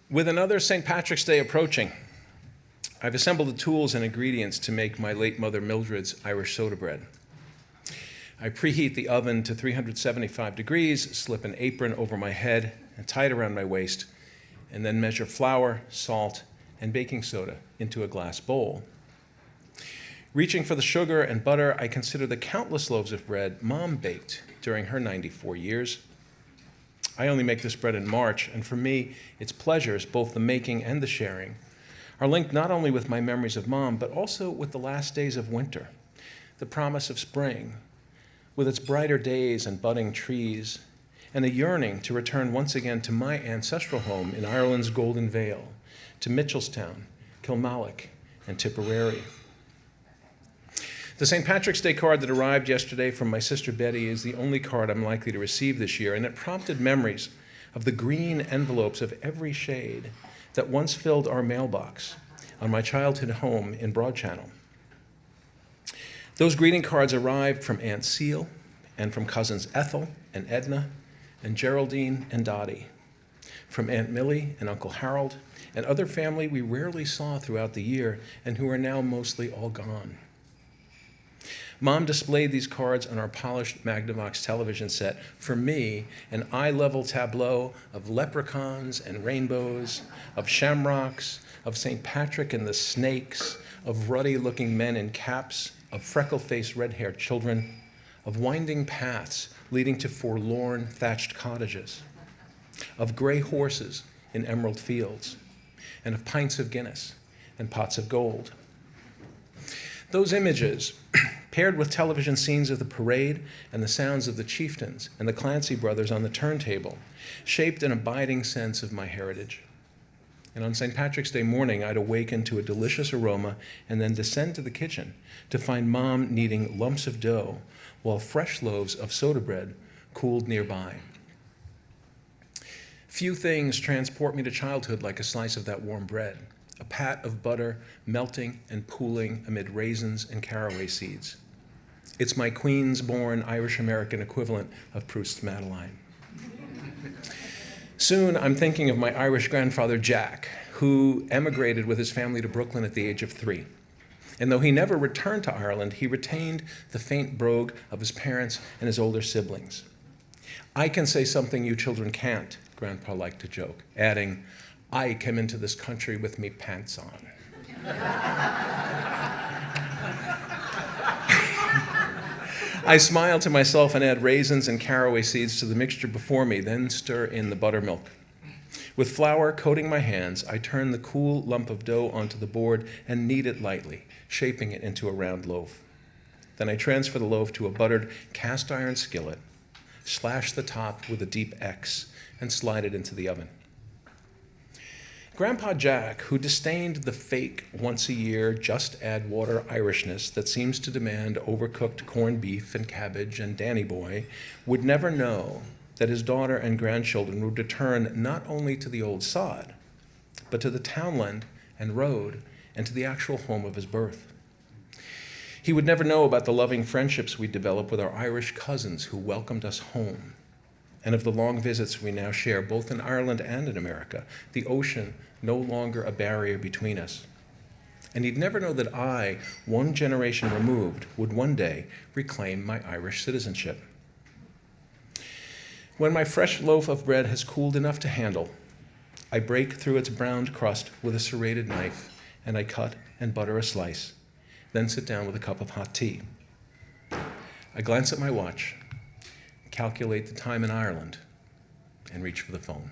With another St. Patrick's Day approaching, I've assembled the tools and ingredients to make my late mother Mildred's Irish soda bread. I preheat the oven to 375 degrees, slip an apron over my head and tie it around my waist, and then measure flour, salt, and baking soda into a glass bowl. Reaching for the sugar and butter, I consider the countless loaves of bread Mom baked during her 94 years. I only make this bread in March, and for me, its pleasures, both the making and the sharing, are linked not only with my memories of Mom, but also with the last days of winter, the promise of spring, with its brighter days and budding trees, and a yearning to return once again to my ancestral home in Ireland's Golden Vale, to Mitchelstown, Kilmallock, and Tipperary. The St. Patrick's Day card that arrived yesterday from my sister Betty is the only card I'm likely to receive this year, and it prompted memories of the green envelopes of every shade that once filled our mailbox on my childhood home in Broad Channel. Those greeting cards arrived from Aunt Seal and from cousins Ethel and Edna and Geraldine and Dottie, from Aunt Millie and Uncle Harold, and other family we rarely saw throughout the year and who are now mostly all gone. Mom displayed these cards on our polished Magnavox television set. For me, an eye-level tableau of leprechauns and rainbows, of shamrocks, of St. Patrick and the snakes, of ruddy-looking men in caps, of freckle-faced red-haired children, of winding paths leading to forlorn thatched cottages, of gray horses in emerald fields, and of pints of Guinness and pots of gold. Those images, paired with television scenes of the parade and the sounds of the chieftains and the Clancy brothers on the turntable, shaped an abiding sense of my heritage. And on St. Patrick's Day morning, I'd awaken to a delicious aroma and then descend to the kitchen to find Mom kneading lumps of dough while fresh loaves of soda bread cooled nearby. Few things transport me to childhood like a slice of that warm bread, a pat of butter melting and pooling amid raisins and caraway seeds. It's my Queens-born Irish-American equivalent of Proust's Madeleine. Soon, I'm thinking of my Irish grandfather, Jack, who emigrated with his family to Brooklyn at the age of 3. And though he never returned to Ireland, he retained the faint brogue of his parents and his older siblings. I can say something you children can't, Grandpa liked to joke, adding, I came into this country with me pants on. I smile to myself and add raisins and caraway seeds to the mixture before me, then stir in the buttermilk. With flour coating my hands, I turn the cool lump of dough onto the board and knead it lightly, shaping it into a round loaf. Then I transfer the loaf to a buttered cast iron skillet, slash the top with a deep X, and slide it into the oven. Grandpa Jack, who disdained the fake once-a-year just-add-water Irishness that seems to demand overcooked corned beef and cabbage and Danny Boy, would never know that his daughter and grandchildren would return not only to the old sod, but to the townland and road and to the actual home of his birth. He would never know about the loving friendships we developed with our Irish cousins who welcomed us home, and of the long visits we now share both in Ireland and in America, the ocean no longer a barrier between us. And he'd never know that I, one generation removed, would one day reclaim my Irish citizenship. When my fresh loaf of bread has cooled enough to handle, I break through its browned crust with a serrated knife, and I cut and butter a slice, then sit down with a cup of hot tea. I glance at my watch, calculate the time in Ireland, and reach for the phone.